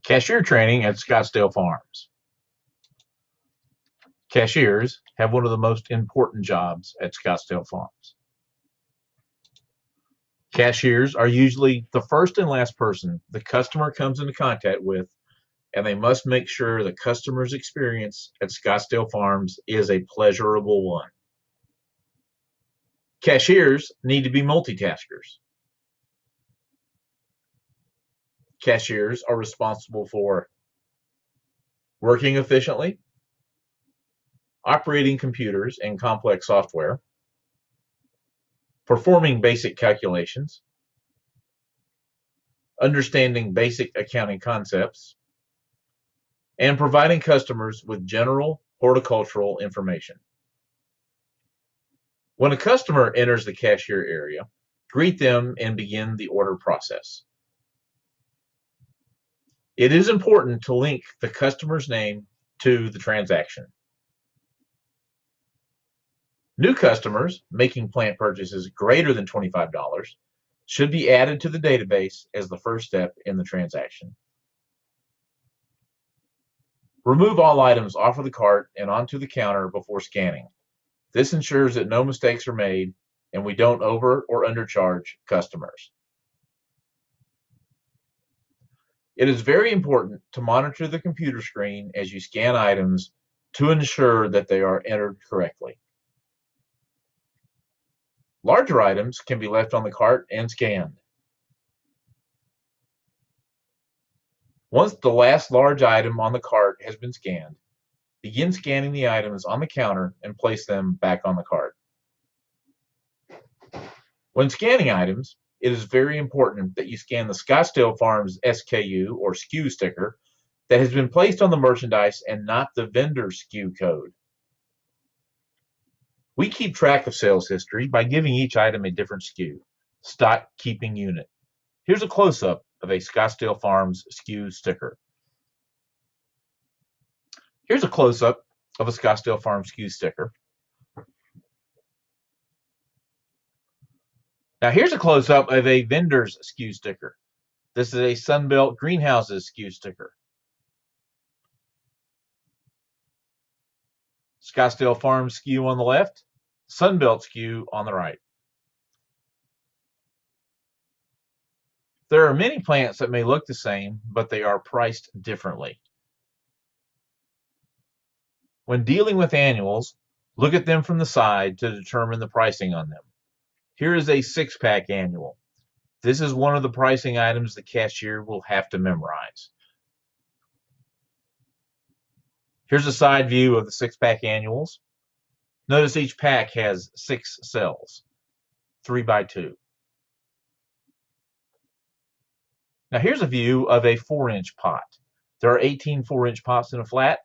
Cashier training at Scottsdale Farms. Cashiers have one of the most important jobs at Scottsdale Farms. Cashiers are usually the first and last person the customer comes into contact with, and they must make sure the customer's experience at Scottsdale Farms is a pleasurable one. Cashiers need to be multitaskers. Cashiers are responsible for working efficiently, operating computers and complex software, performing basic calculations, understanding basic accounting concepts, and providing customers with general horticultural information. When a customer enters the cashier area, greet them and begin the order process. It is important to link the customer's name to the transaction. New customers making plant purchases greater than $25 should be added to the database as the first step in the transaction. Remove all items off of the cart and onto the counter before scanning. This ensures that no mistakes are made and we don't over or undercharge customers. It is very important to monitor the computer screen as you scan items to ensure that they are entered correctly. Larger items can be left on the cart and scanned. Once the last large item on the cart has been scanned, begin scanning the items on the counter and place them back on the cart. When scanning items, it is very important that you scan the Scottsdale Farms SKU or SKU sticker that has been placed on the merchandise and not the vendor's SKU code. We keep track of sales history by giving each item a different SKU, stock keeping unit. Here's a close-up of a Scottsdale Farms SKU sticker. Here's a close-up of a Scottsdale Farms SKU sticker. Now here's a close-up of a vendor's SKU sticker. This is a Sunbelt Greenhouses SKU sticker. Scottsdale Farms SKU on the left, Sunbelt SKU on the right. There are many plants that may look the same, but they are priced differently. When dealing with annuals, look at them from the side to determine the pricing on them. Here is a 6-pack annual. This is one of the pricing items the cashier will have to memorize. Here's a side view of the 6-pack annuals. Notice each pack has 6 cells, 3 by 2. Now here's a view of a 4-inch pot. There are 18 4-inch pots in a flat.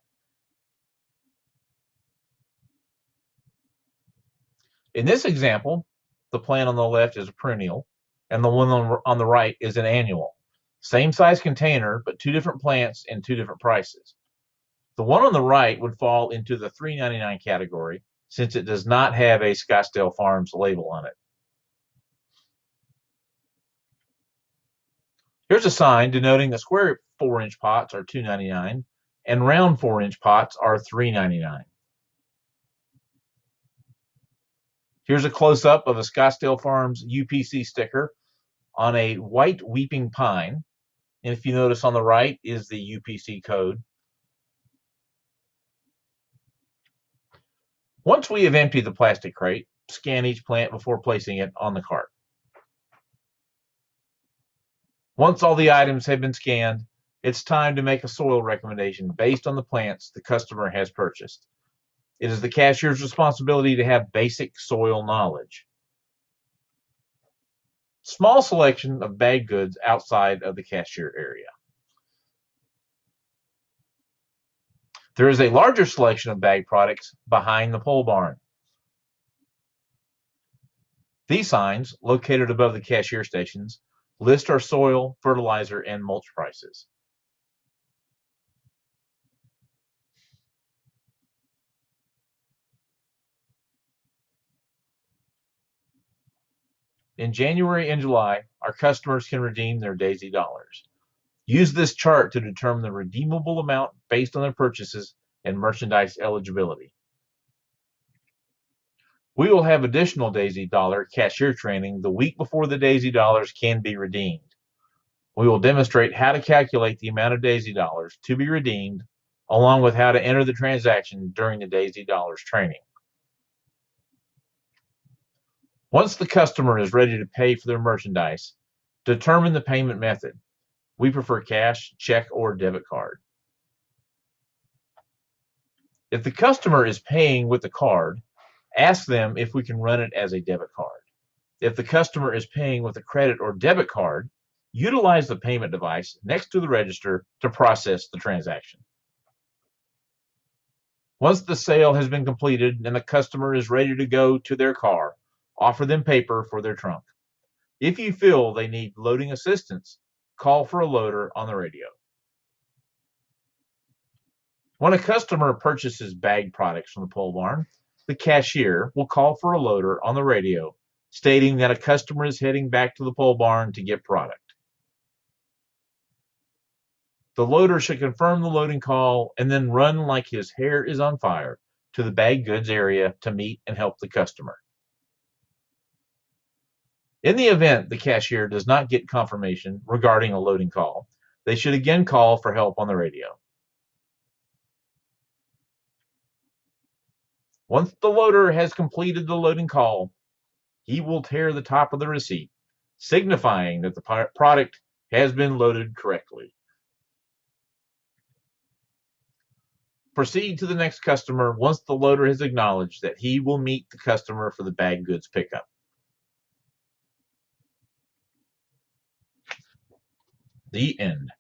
In this example, the plant on the left is a perennial, and the one on the right is an annual. Same size container, but 2 different plants and 2 different prices. The one on the right would fall into the $3.99 category since it does not have a Scottsdale Farms label on it. Here's a sign denoting that square 4-inch pots are $2.99 and round 4-inch pots are $3.99. Here's a close-up of a Scottsdale Farms UPC sticker on a white weeping pine. And if you notice on the right is the UPC code. Once we have emptied the plastic crate, scan each plant before placing it on the cart. Once all the items have been scanned, it's time to make a soil recommendation based on the plants the customer has purchased. It is the cashier's responsibility to have basic soil knowledge. Small selection of bagged goods outside of the cashier area. There is a larger selection of bagged products behind the pole barn. These signs, located above the cashier stations, list our soil, fertilizer, and mulch prices. In January and July, our customers can redeem their Daisy Dollars. Use this chart to determine the redeemable amount based on their purchases and merchandise eligibility. We will have additional Daisy Dollar cashier training the week before the Daisy Dollars can be redeemed. We will demonstrate how to calculate the amount of Daisy Dollars to be redeemed, along with how to enter the transaction during the Daisy Dollars training. Once the customer is ready to pay for their merchandise, determine the payment method. We prefer cash, check, or debit card. If the customer is paying with a card, ask them if we can run it as a debit card. If the customer is paying with a credit or debit card, utilize the payment device next to the register to process the transaction. Once the sale has been completed and the customer is ready to go to their car, offer them paper for their trunk. If you feel they need loading assistance, call for a loader on the radio. When a customer purchases bagged products from the pole barn, the cashier will call for a loader on the radio, stating that a customer is heading back to the pole barn to get product. The loader should confirm the loading call and then run like his hair is on fire to the bagged goods area to meet and help the customer. In the event the cashier does not get confirmation regarding a loading call, they should again call for help on the radio. Once the loader has completed the loading call, he will tear the top of the receipt, signifying that the product has been loaded correctly. Proceed to the next customer once the loader has acknowledged that he will meet the customer for the bagged goods pickup. The end.